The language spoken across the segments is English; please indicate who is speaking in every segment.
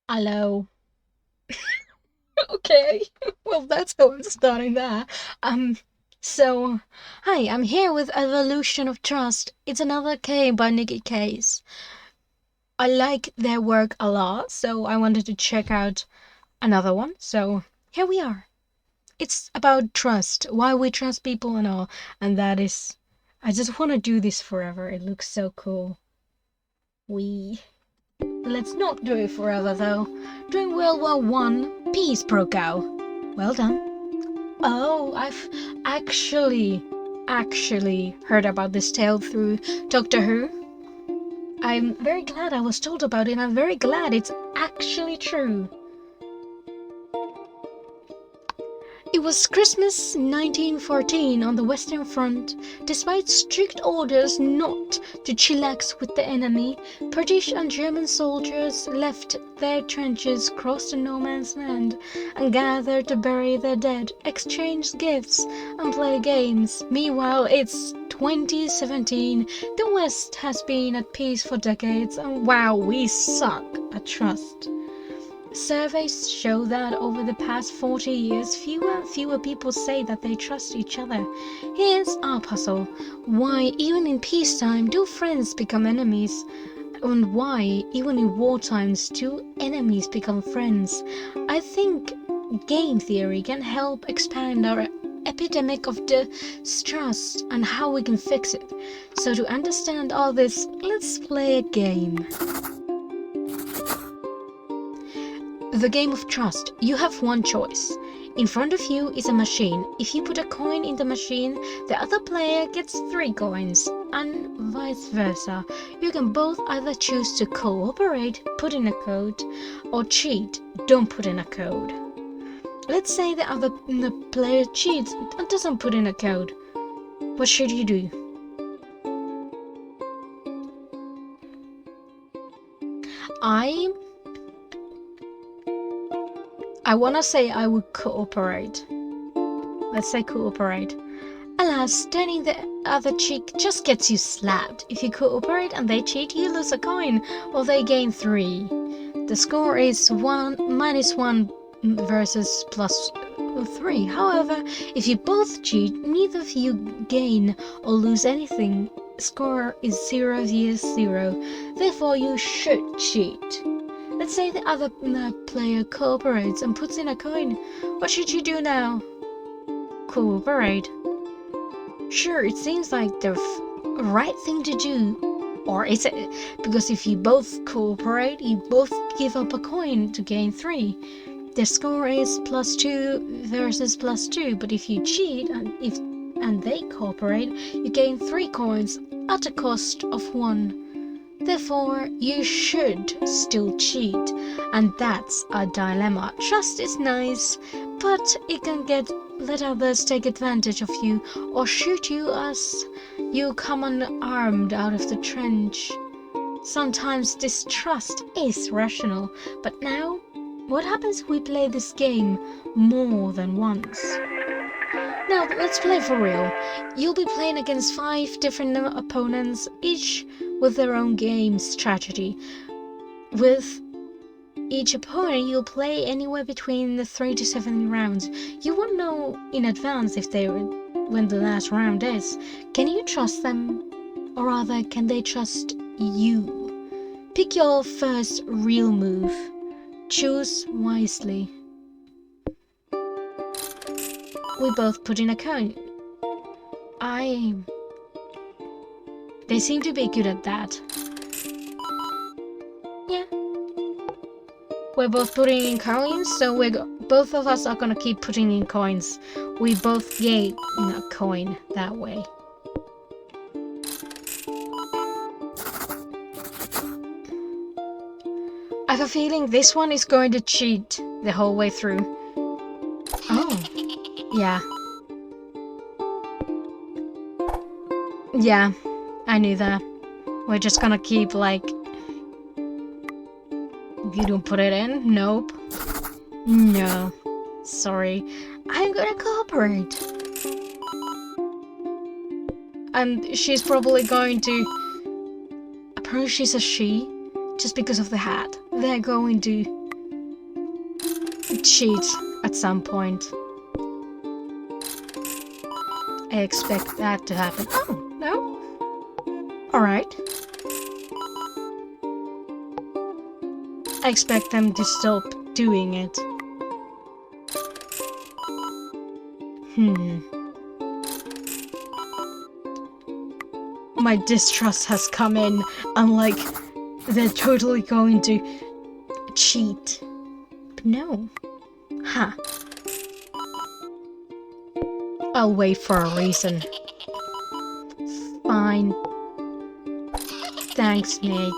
Speaker 1: Hello. Okay. Well, that's how I'm starting that. Um, so, hi, I'm here with Evolution of Trust. It's another game by Nicky Case. I like their work a lot, so I wanted to check out another one. So, here we are. It's about trust, why we trust people and all. And that is, I just want to do this forever. It looks so cool. We. Let's not do it forever, though. During World War One, peace broke out. Well done. Oh, I've actually heard about this tale through Doctor Who. I'm very glad I was told about it. I'm very glad it's actually true. It was Christmas 1914 on the Western Front. Despite strict orders not to chillax with the enemy, British and German soldiers left their trenches, crossed the no man's land, and gathered to bury their dead, exchange gifts, and play games. Meanwhile, it's 2017. The West has been at peace for decades, and wow, we suck at trust. Surveys show that over the past 40 years, fewer and fewer people say that they trust each other. Here's our puzzle. Why, even in peacetime, do friends become enemies? And why, even in war times, do enemies become friends? I think game theory can help expand our epidemic of distrust and how we can fix it. So to understand all this, let's play a game. The game of trust. You have one choice. In front of you is a machine. If you put a coin in the machine, the other player gets 3 coins, and vice versa. You can both either choose to cooperate, put in a code, or cheat, don't put in a code. Let's say the player cheats and doesn't put in a code. What should you do? I wanna say I would cooperate. Let's say cooperate. Alas, turning the other cheek just gets you slapped. If you cooperate and they cheat, you lose a coin, or they gain 3. The score is 1 minus 1 versus plus 3. However, if you both cheat, neither of you gain or lose anything. Score is 0 vs 0. Therefore, you should cheat. Let's say the other player cooperates and puts in a coin. What should you do now? Cooperate. Sure, it seems like the right thing to do. Or is it? Because if you both cooperate, you both give up a coin to gain 3. The score is plus 2 versus plus 2. But if you cheat and they cooperate, you gain 3 coins at a cost of 1. Therefore, you should still cheat, and that's a dilemma. Trust is nice, but it can let others take advantage of you or shoot you as you come unarmed out of the trench. Sometimes distrust is rational, but now, what happens if we play this game more than once? Now, let's play for real. You'll be playing against 5 different opponents, each with their own game strategy. With each opponent, you'll play anywhere between the 3 to 7 rounds. You won't know in advance when the last round is. Can you trust them? Or rather, can they trust you? Pick your first real move. Choose wisely. We both put in a coin. They seem to be good at that. Yeah. We're both putting in coins, so both of us are gonna keep putting in coins. We both gain a coin that way. I have a feeling this one is going to cheat the whole way through. Oh. Yeah. Yeah, I knew that. We're just gonna keep like... You don't put it in? Nope. No. Sorry. I'm gonna cooperate. And she's probably going to... Apparently she's a she, just because of the hat. They're going to cheat at some point. I expect that to happen. Oh, no? Alright. I expect them to stop doing it. My distrust has come in. I'm like, they're totally going to cheat. But no. Huh. I'll wait for a reason. Fine. Thanks, Nate.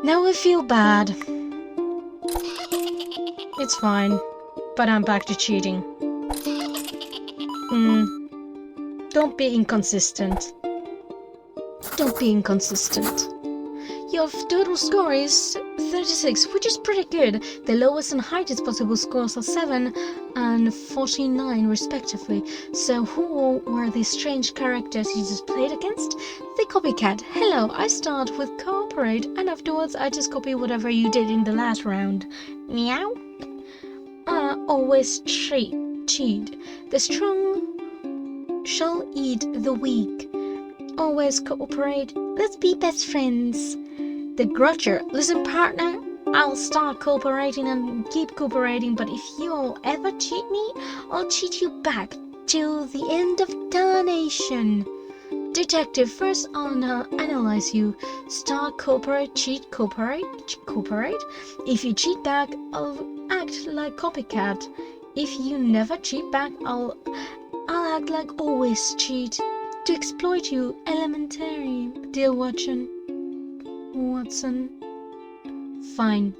Speaker 1: Now I feel bad. It's fine, but I'm back to cheating. Don't be inconsistent. Don't be inconsistent. Your total score is 36, which is pretty good. The lowest and highest possible scores are 7 and 49 respectively. So who were these strange characters you just played against? The copycat. Hello, I start with cooperate and afterwards I just copy whatever you did in the last round. Meow. Always cheat. The strong shall eat the weak. Always cooperate. Let's be best friends. The grudger. Listen, partner, I'll start cooperating and keep cooperating, but if you'll ever cheat me, I'll cheat you back till the end of damnation. Detective, first I'll analyze you. Start, cooperate, cheat, cooperate. If you cheat back, I'll act like copycat. If you never cheat back, I'll act like always cheat. To exploit you, elementary, dear Watson. Fine.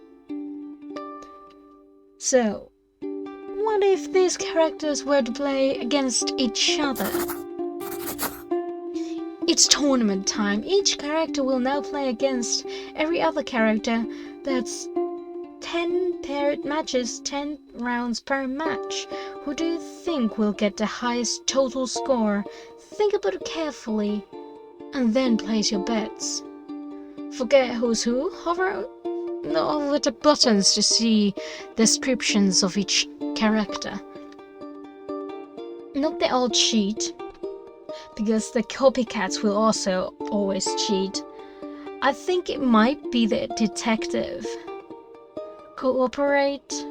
Speaker 1: So, what if these characters were to play against each other? It's tournament time. Each character will now play against every other character. That's 10 paired matches, 10 rounds per match. Who do you think will get the highest total score? Think about it carefully, and then place your bets. Forget who's who. Hover over the buttons to see descriptions of each character. Not they all cheat, because the copycats will also always cheat. I think it might be the detective. Cooperate.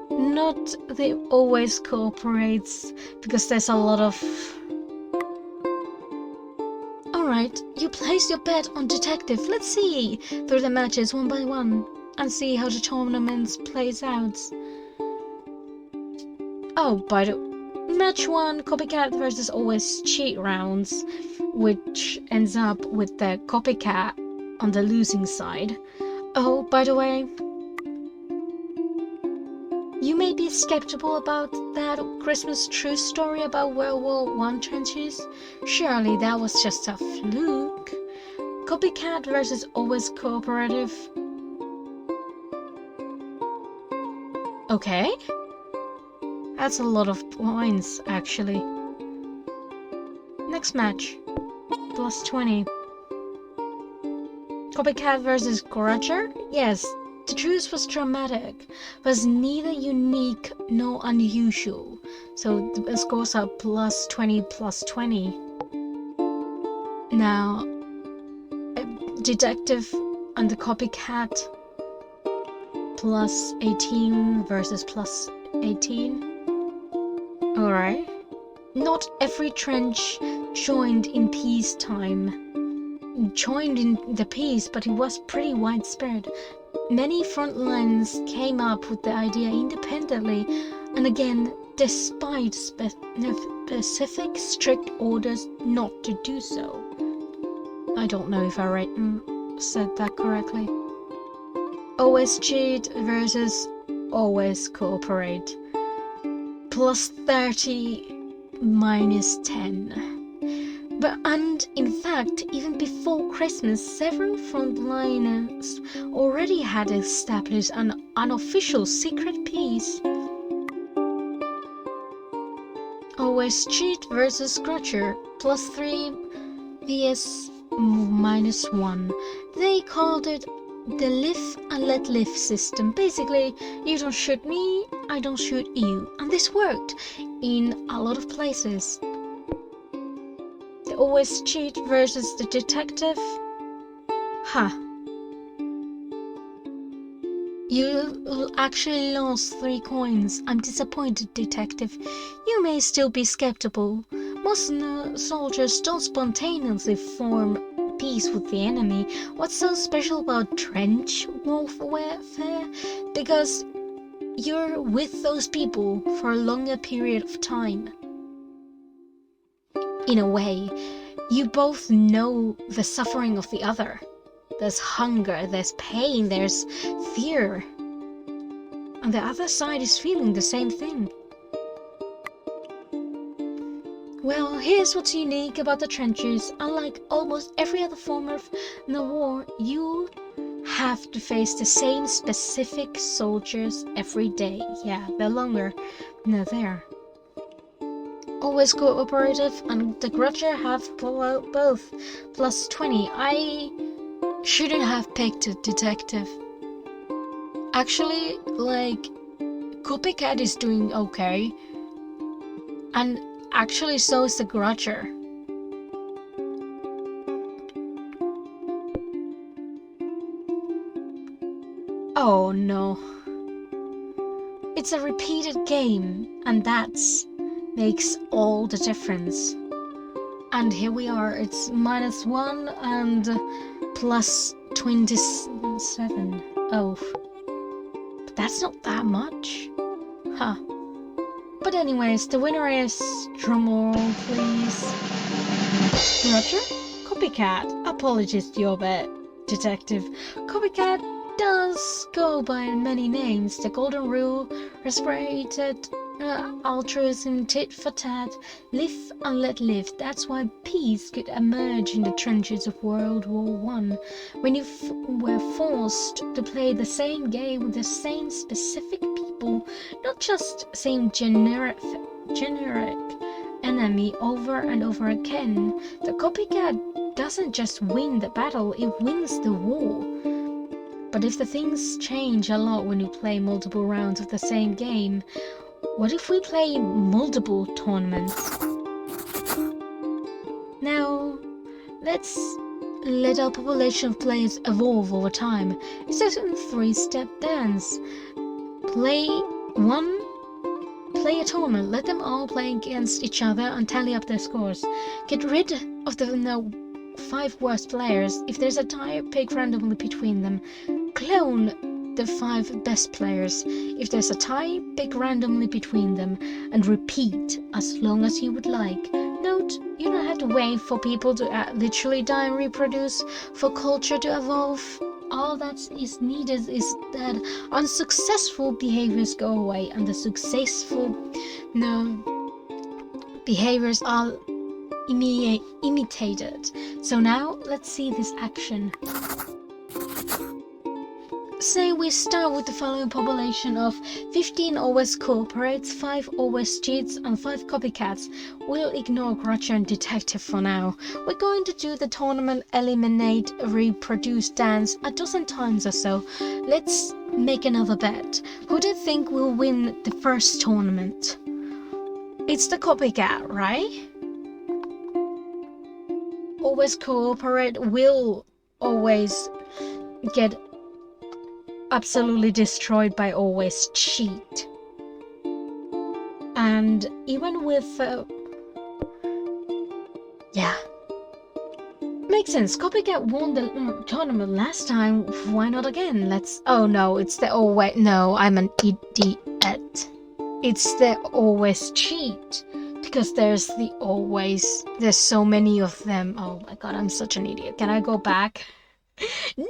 Speaker 1: Not the always cooperates, because there's a lot of... Alright, you place your bet on detective. Let's see through the matches one by one and see how the tournament plays out. Oh, by the match 1, copycat versus always cheat rounds, which ends up with the copycat on the losing side. Oh, by the way, you may be skeptical about that Christmas true story about World War I trenches. Surely that was just a fluke. Copycat versus always cooperative. Okay. That's a lot of points, actually. Next match. Plus 20. Copycat versus Grudger? Yes. The truce was dramatic, was neither unique nor unusual, so the scores are plus 20, plus 20. Now, detective and the copycat, plus 18 versus plus 18. Alright. Not every trench joined in peacetime. Joined in the peace, but it was pretty widespread. Many front lines came up with the idea independently, and again, despite specific strict orders not to do so. I don't know if I said that correctly. Always cheat versus always cooperate. Plus 30, minus 10. And in fact, even before Christmas, several frontliners already had established an unofficial secret peace. Always cheat versus Grudger, plus 3 vs -1. They called it the live and let live system. Basically, you don't shoot me, I don't shoot you. And this worked in a lot of places. The always cheat versus the detective. You actually lost 3 coins. I'm disappointed, detective. You may still be skeptical. Most soldiers don't spontaneously form peace with the enemy. What's so special about trench warfare? Because you're with those people for a longer period of time. In a way, you both know the suffering of the other. There's hunger, there's pain, there's fear. And the other side is feeling the same thing. Well, here's what's unique about the trenches. Unlike almost every other form of the war, you have to face the same specific soldiers every day. Yeah, they're longer. No, there. Always cooperative, and the Grudger have both +20. I shouldn't have picked a detective. Actually, like, Copycat is doing okay. And actually so is the Grudger. Oh no. It's a repeated game, and that's makes all the difference. And here we are, it's -1 and +27. Oh. But that's not that much. But anyways, the winner is, drumroll please, Grudger? Copycat. Apologies to your bet, detective. Copycat does go by many names. The Golden Rule, Respirated, altruism, tit for tat, live and let live. That's why peace could emerge in the trenches of World War I, when you were forced to play the same game with the same specific people, not just same generic enemy over and over again. The Copycat doesn't just win the battle, it wins the war. But if the things change a lot when you play multiple rounds of the same game, what if we play multiple tournaments? Now, let's let our population of players evolve over time. It's a 3-step dance. Play a tournament, let them all play against each other and tally up their scores. Get rid of the 5 worst players. If there's a tie, pick randomly between them. Clone the 5 best players. If there's a tie, pick randomly between them, and repeat as long as you would like. Note, you don't have to wait for people to literally die and reproduce for culture to evolve. All that is needed is that unsuccessful behaviors go away and the successful behaviors are imitated. So now let's see this action. Say we start with the following population of 15 always cooperates, 5 always cheats, and 5 copycats. We'll ignore Grudger and Detective for now. We're going to do the tournament eliminate reproduce dance a dozen times or so. Let's make another bet. Who do you think will win the first tournament? It's the copycat, right? Always cooperate will always get absolutely destroyed by always cheat. And even with makes sense. Copycat won the tournament last time, why not again? Oh no, it's the always, no, I'm an idiot. It's the always cheat, because there's so many of them. Oh my god, I'm such an idiot. Can I go back? No!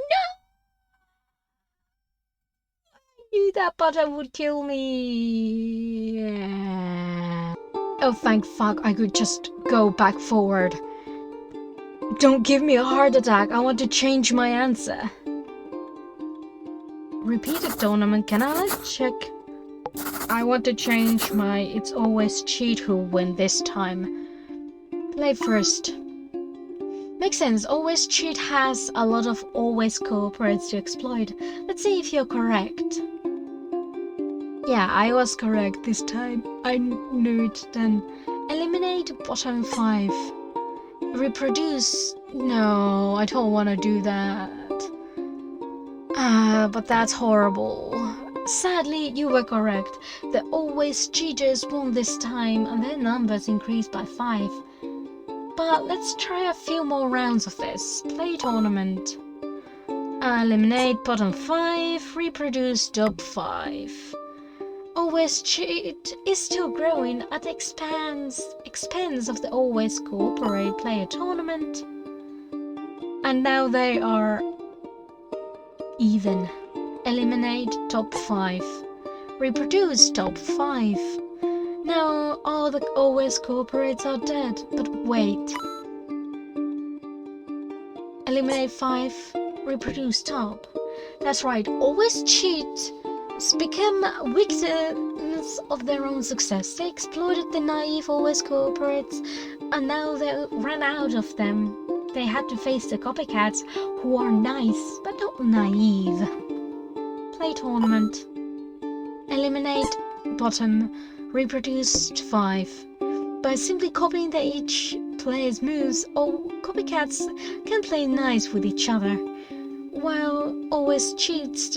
Speaker 1: Knew that button would kill me. Oh, thank fuck, I could just go back forward. Don't give me a heart attack, I want to change my answer. Repeated tournament, can I check? I want to change my it's always cheat who win this time. Play first. Makes sense. Always Cheat has a lot of always cooperates to exploit. Let's see if you're correct. Yeah, I was correct this time. I knew it then. Eliminate bottom 5. Reproduce. No, I don't want to do that. But that's horrible. Sadly, you were correct. The always cheaters won this time and their numbers increased by 5. But let's try a few more rounds of this. Play tournament. Eliminate bottom 5, reproduce top 5. Always Cheat is still growing at the expense of the Always Cooperate player tournament. And now they are even. Eliminate top 5. Reproduce top 5. Now all the Always Cooperates are dead, but wait. Eliminate 5. Reproduce top. That's right, Always Cheat become victims of their own success. They exploited the naive Always Cooperates, and now they ran out of them. They had to face the copycats who are nice but not naive. Play tournament. Eliminate bottom. Reproduce 5. By simply copying each player's moves, all copycats can play nice with each other, while Always Cheats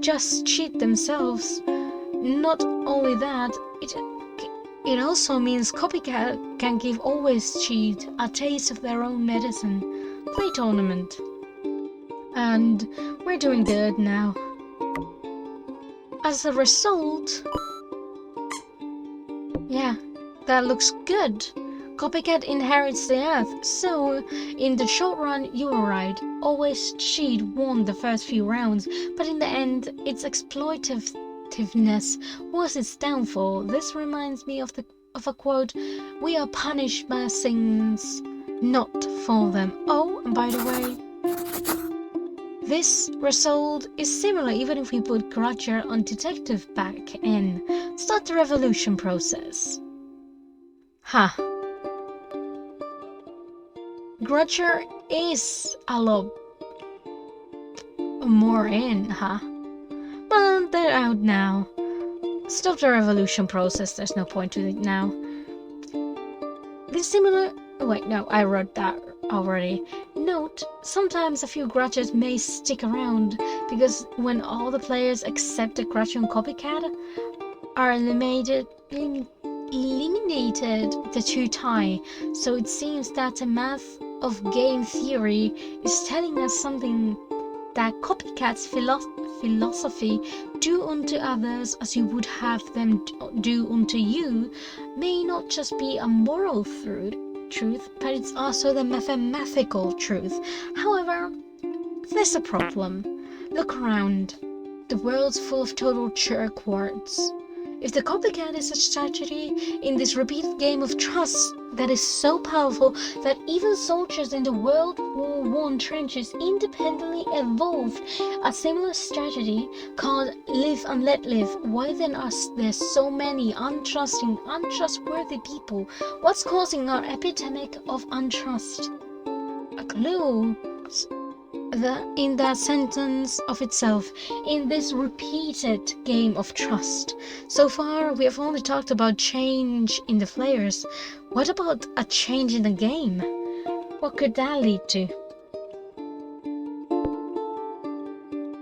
Speaker 1: just cheat themselves. Not only that, it also means copycat can give Always Cheat a taste of their own medicine. Play tournament. And we're doing good now. As a result, yeah, that looks good. Copycat inherits the earth, so in the short run you were right. Always Cheat won the first few rounds, but in the end its exploitativeness was its downfall. This reminds me of a quote, "We are punished by sins, not for them." Oh, and by the way, this result is similar even if we put Grudger on detective back in. Start the revolution process. Ha. Grudger is a lot more in, huh? But they're out now. Stop the revolution process, there's no point to it now. This similar... Wait, no, I wrote that already. Note, sometimes a few grudges may stick around, because when all the players except the grudge and copycat are eliminated, the two tie. So it seems that the math of game theory is telling us something, that copycats' philosophy, do unto others as you would have them do unto you, may not just be a moral truth, but it's also the mathematical truth. However, there's a problem. Look around. The world's full of total jerkwards. If the copycat is a strategy in this repeated game of trust that is so powerful that even soldiers in the World War I trenches independently evolved a similar strategy called live and let live, why then are there so many untrustworthy people? What's causing our epidemic of untrust? A clue in that sentence of itself, in this repeated game of trust. So far, we have only talked about change in the players. What about a change in the game? What could that lead to?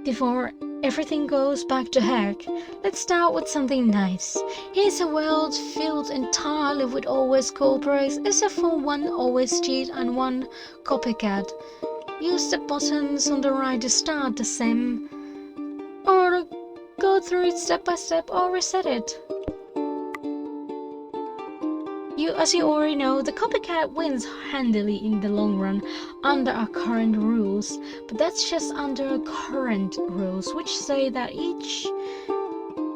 Speaker 1: Before everything goes back to heck, let's start with something nice. Here's a world filled entirely with Always Cooperates, except for one Always Cheat and one copycat. Use the buttons on the right to start the sim, or go through it step by step, or reset it. As you already know, the copycat wins handily in the long run under our current rules, but that's just under our current rules, which say that each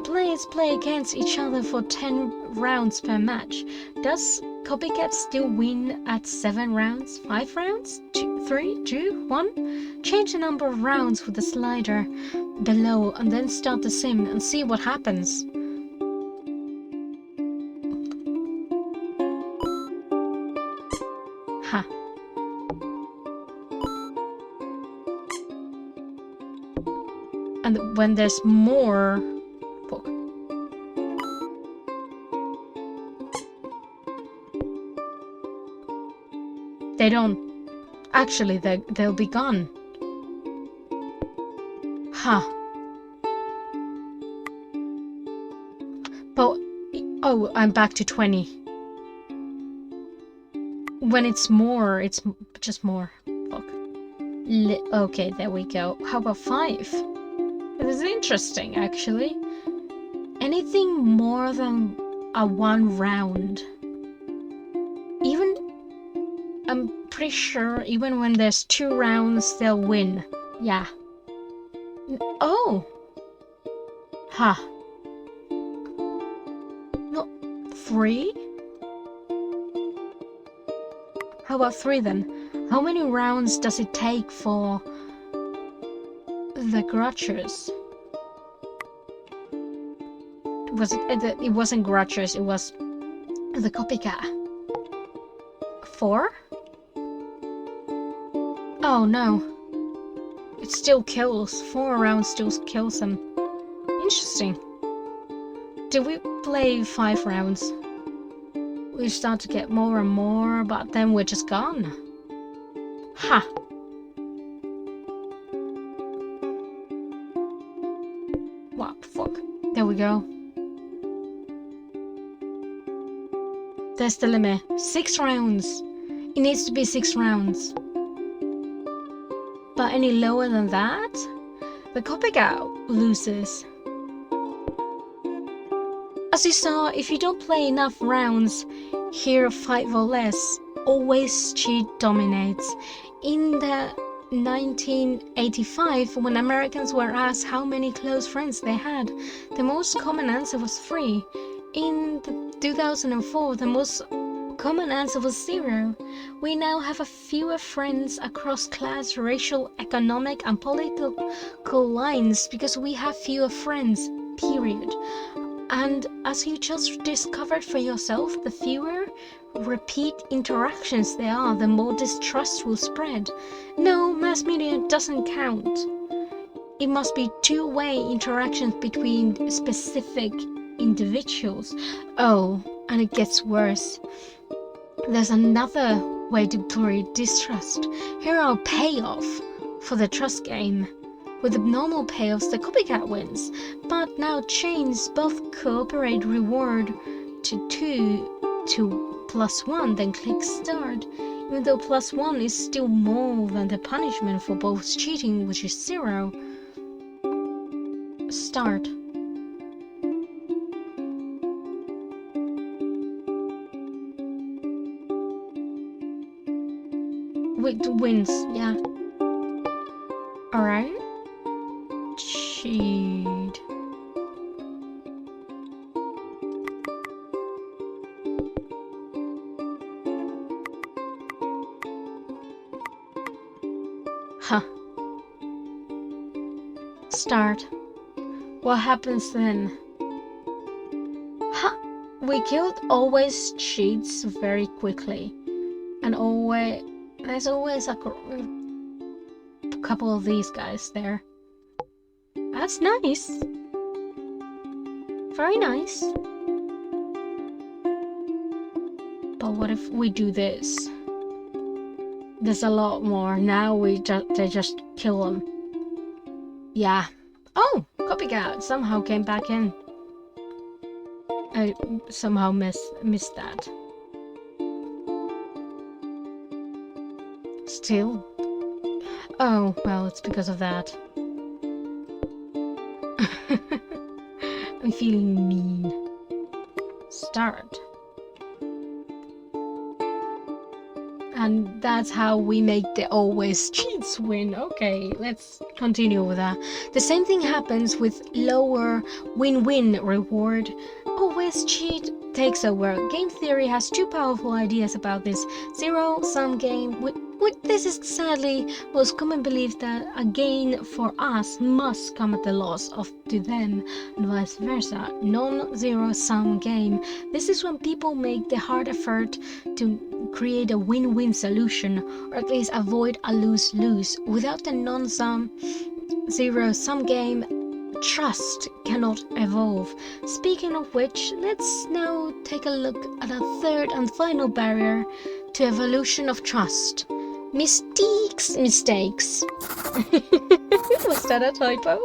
Speaker 1: players play against each other for 10 rounds per match. Does copycat still win at 7 rounds? 5 rounds? 2, 3, 2, 1? Change the number of rounds with the slider below and then start the sim and see what happens. Ha. And when there's more... Fuck. They don't... Actually, they'll be gone. Huh. But... Oh, I'm back to 20. When it's more, it's just more. Fuck. Okay, there we go. How about 5? This is interesting, actually. Anything more than a 1 round. Even... I'm pretty sure even when there's 2 rounds, they'll win. Yeah. Oh! Huh. No, 3? How about 3 then? How many rounds does it take for the Grudgers? It wasn't Grudgers, it was the Copycat. 4? Oh no. It still kills. 4 rounds still kills them. Interesting. Did we play 5 rounds? We start to get more and more, but then we're just gone. Ha! What the fuck? There we go. There's the limit. 6 rounds. It needs to be 6 rounds. But any lower than that, the Copycat loses. As you saw, if you don't play enough rounds, here 5 or less, always cheat dominates. In the 1985, when Americans were asked how many close friends they had, the most common answer was 3. In 2004, the most common answer was 0. We now have a fewer friends across class, racial, economic, and political lines because we have fewer friends, period. And as you just discovered for yourself, the fewer repeat interactions there are, the more distrust will spread. No, mass media doesn't count. It must be two-way interactions between specific individuals. Oh, and it gets worse. There's another way to breed distrust. Here are payoff for the trust game. With the normal payoffs, the Copycat wins, but now change both cooperate reward to 2 to +1, then click start. Even though +1 is still more than the punishment for both cheating, which is 0. Start. Wins, yeah. Alright. Cheat. Huh. Start. What happens then? Huh. We killed always cheats very quickly. And there's always a couple of these guys there. That's nice. Very nice. But what if we do this? There's a lot more. Now they just kill them. Yeah. Oh, Copycat somehow came back in. I somehow missed that. Still. Oh, well, it's because of that. I'm feeling mean. Start. And that's how we make the always cheats win. Okay, let's continue with that. The same thing happens with lower win-win reward. Always cheat takes over. Game theory has 2 powerful ideas about this. Zero-sum game. This is sadly most common belief that a gain for us must come at the loss to them, and vice versa. Non-zero-sum game. This is when people make the hard effort to create a win-win solution, or at least avoid a lose-lose. Without the non-sum zero-sum game, trust cannot evolve. Speaking of which, let's now take a look at our third and final barrier to evolution of trust. Mistakes. Was that a typo?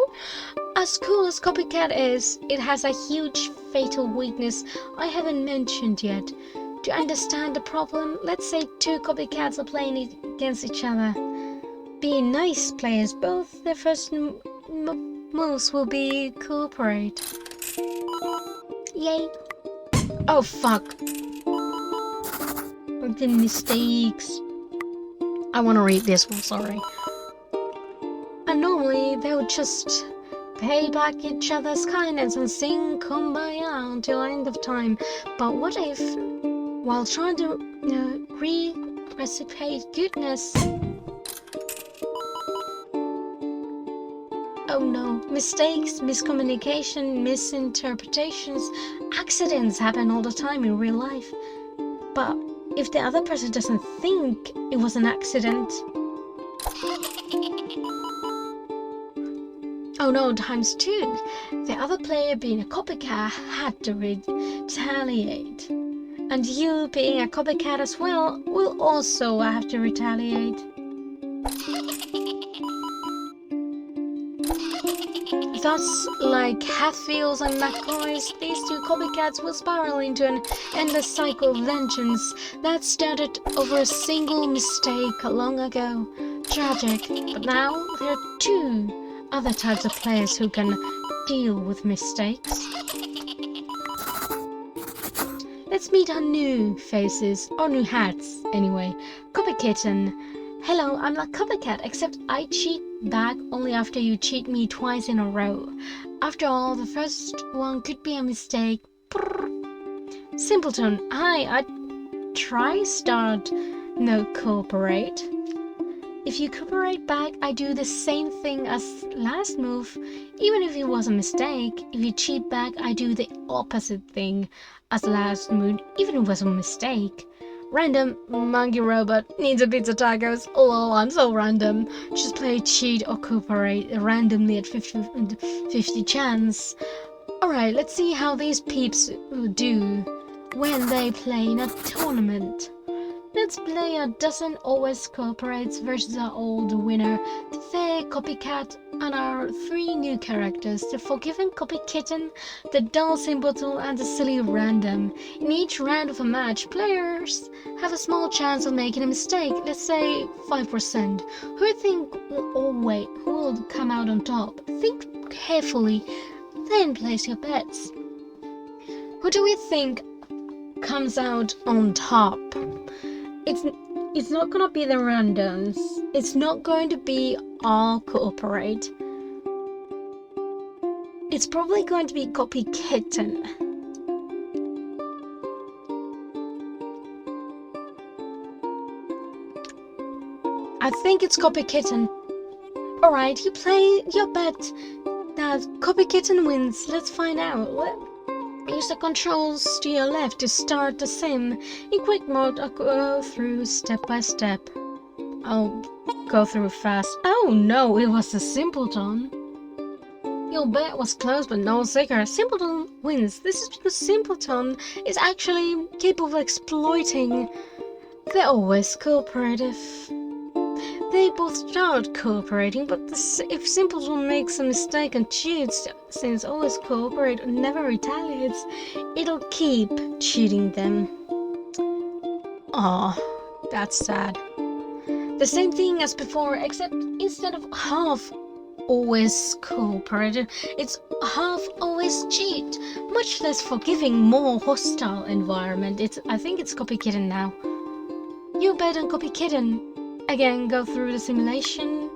Speaker 1: As cool as Copycat is, it has a huge fatal weakness I haven't mentioned yet. To understand the problem, let's say two copycats are playing against each other. Being nice players, both their first moves will be cooperate. Yay! Oh fuck! The mistakes. I want to read this one, sorry. And normally they would just pay back each other's kindness and sing Kumbaya until end of time. But what if, while trying to reciprocate goodness, oh no, mistakes, miscommunication, misinterpretations, accidents happen all the time in real life. But if the other person doesn't think it was an accident, oh no, times two. The other player, being a copycat, had to retaliate. And you, being a copycat as well, will also have to retaliate. Thus, like Hatfields and McCoys, these two copycats will spiral into an endless cycle of vengeance that started over a single mistake long ago. Tragic, but now there are two other types of players who can deal with mistakes. Let's meet our new faces, or new hats, anyway. Copykitten. Hello, I'm not Copycat, except I cheat back only after you cheat me twice in a row. After all, the first one could be a mistake. Brrr. Simpleton. Hi, I try start no cooperate. If you cooperate back, I do the same thing as last move, even if it was a mistake. If you cheat back, I do the opposite thing as last move, even if it was a mistake. Random monkey robot needs a pizza tacos. Lol, I'm so random. Just play cheat or cooperate randomly at 50-50 chance. Alright, let's see how these peeps do when they play in a tournament. Let's play a dozen always cooperates versus our old winner, the fair copycat, and our three new characters, the forgiving copykitten, the dull simpleton, and the silly random. In each round of a match, players have a small chance of making a mistake, let's say 5%. Who do you think who will come out on top? Think carefully, then place your bets. Who do we think comes out on top? It's not gonna be the randoms. It's not going to be all cooperate. It's probably going to be Copykitten. I think it's Copykitten. Alright, you play your bet that Copykitten wins. Let's find out. Use the controls to your left to start the sim. In quick mode, I'll go through step by step. I'll go through fast. Oh no, it was the Simpleton. Your bet was close but no cigar. Simpleton wins. This is because Simpleton is actually capable of exploiting. They're always cooperative. They both start cooperating, but if Simpleton makes a mistake and cheats, since always cooperate and never retaliates, it'll keep cheating them. Aw, that's sad. The same thing as before, except instead of half always cooperative, it's half always cheat. Much less forgiving, more hostile environment. I think it's Copykitten now. You bet on Copykitten. Again, go through the simulation.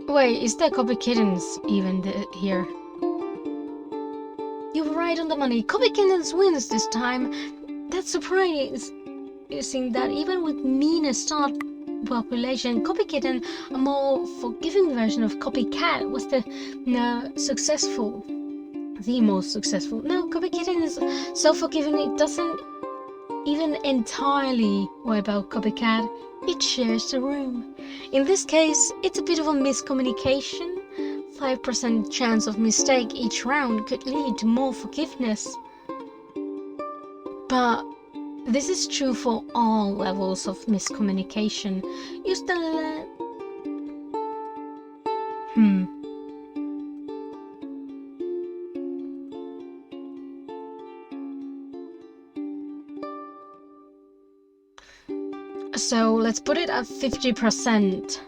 Speaker 1: Wait, is there Copykittens even here? You were right on the money. Copykittens wins this time. That's surprising that even with meaner start population, Copykitten, a more forgiving version of Copycat, was the most successful. No, Copykitten is so forgiving it doesn't even entirely wipe out Copycat. it shares the room. In this case, it's a bit of a miscommunication. 5% chance of mistake each round could lead to more forgiveness. But this is true for all levels of miscommunication. Use the So let's put it at 50%.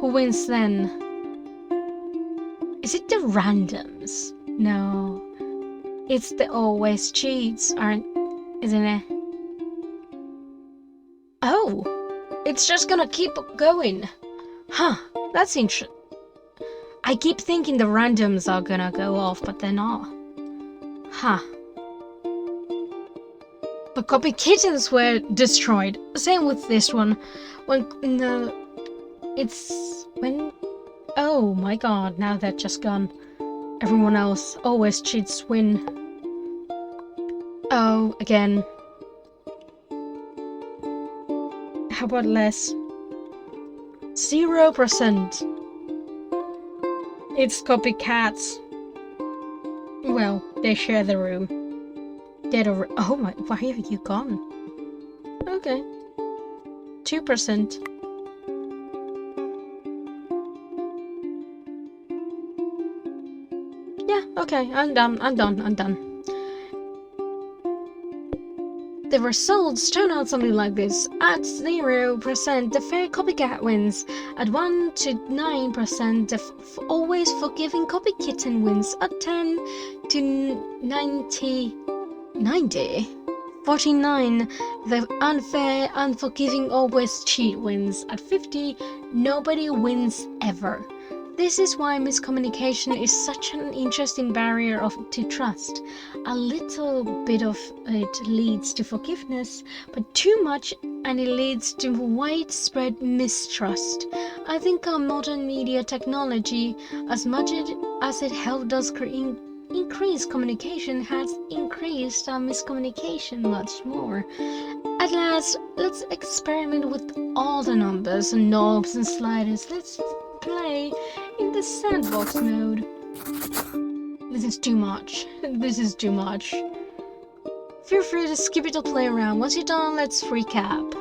Speaker 1: Who wins then? Is it the randoms? No. It's the always cheats, isn't it? Oh! It's just gonna keep going. Huh, that's interesting. I keep thinking the randoms are gonna go off, but they're not. Huh. But copy kittens were destroyed. Same with this one. Oh my god, now they're just gone. Everyone else always cheats win. Oh, again. How about less? 0%. It's copycats. Well, they share the room. Oh my, why are you gone? Okay. 2%. Yeah, okay, I'm done. The results turn out something like this. At 0%, the fair copycat wins. At 1 to 9%, the always forgiving copy kitten wins. At 10 to 90, 49, the unfair, unforgiving, always cheat wins. At 50, nobody wins ever. This is why miscommunication is such an interesting barrier to trust. A little bit of it leads to forgiveness, but too much and it leads to widespread mistrust. I think our modern media technology, as much as it helped us increase communication, has increased our miscommunication much more. At last, let's experiment with all the numbers and knobs and sliders. Let's play in the sandbox mode. This is too much. Feel free to skip it or play around. Once you're done, let's recap.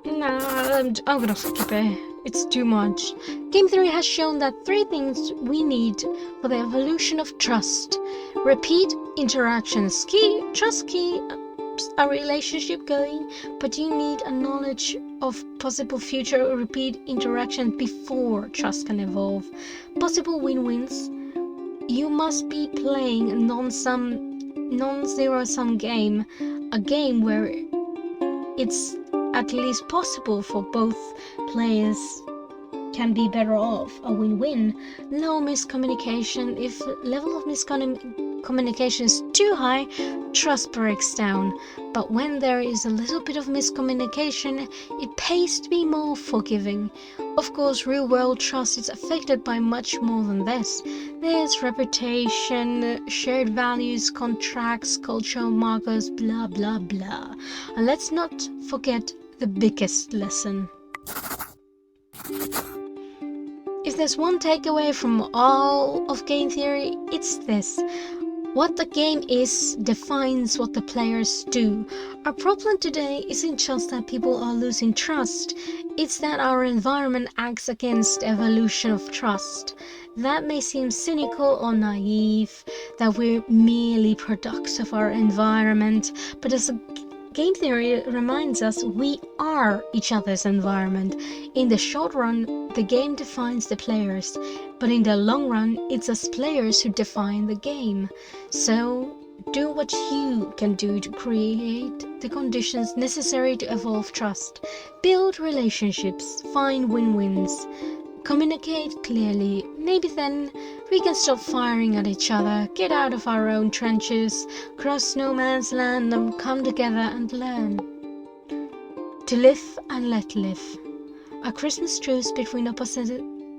Speaker 1: Nah, I'm gonna skip it. It's too much. Game theory has shown that 3 things we need for the evolution of trust. Repeat interactions. Trust keeps a relationship going, but you need a knowledge of possible future repeat interactions before trust can evolve. Possible win-wins. You must be playing a non-zero-sum game, a game where it's at least possible for both players can be better off, a win-win. Low miscommunication. If level of miscommunication is too high, trust breaks down. But when there is a little bit of miscommunication, it pays to be more forgiving. Of course, real-world trust is affected by much more than this. There's reputation, shared values, contracts, cultural markers, blah blah blah. And let's not forget the biggest lesson. If there's one takeaway from all of game theory, it's this. What the game is defines what the players do. Our problem today isn't just that people are losing trust, it's that our environment acts against evolution of trust. That may seem cynical or naive, that we're merely products of our environment, but as game theory reminds us, we are each other's environment. In the short run, the game defines the players, but in the long run, it's us players who define the game. So, do what you can do to create the conditions necessary to evolve trust. Build relationships, find win-wins. Communicate clearly. Maybe then we can stop firing at each other, get out of our own trenches, cross no man's land and come together and learn. To live and let live. A Christmas truce between opposing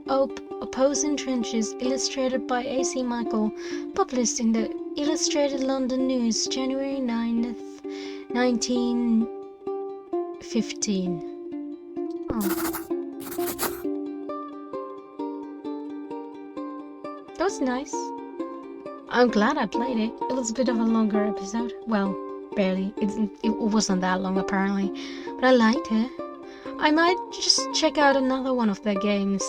Speaker 1: trenches, illustrated by A.C. Michael, published in the Illustrated London News, January 9th, 19 15. Oh. That was nice. I'm glad I played it. It was a bit of a longer episode. Well, barely. It wasn't that long apparently. But I liked it. I might just check out another one of their games.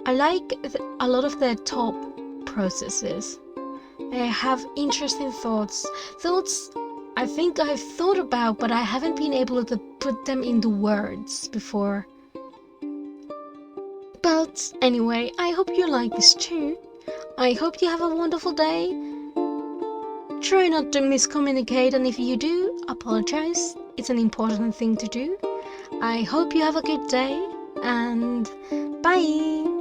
Speaker 1: I like a lot of their top processes. They have interesting thoughts. Thoughts I think I've thought about, but I haven't been able to put them into words before. But anyway, I hope you like this too. I hope you have a wonderful day. Try not to miscommunicate, and if you do, apologize. It's an important thing to do. I hope you have a good day, and bye!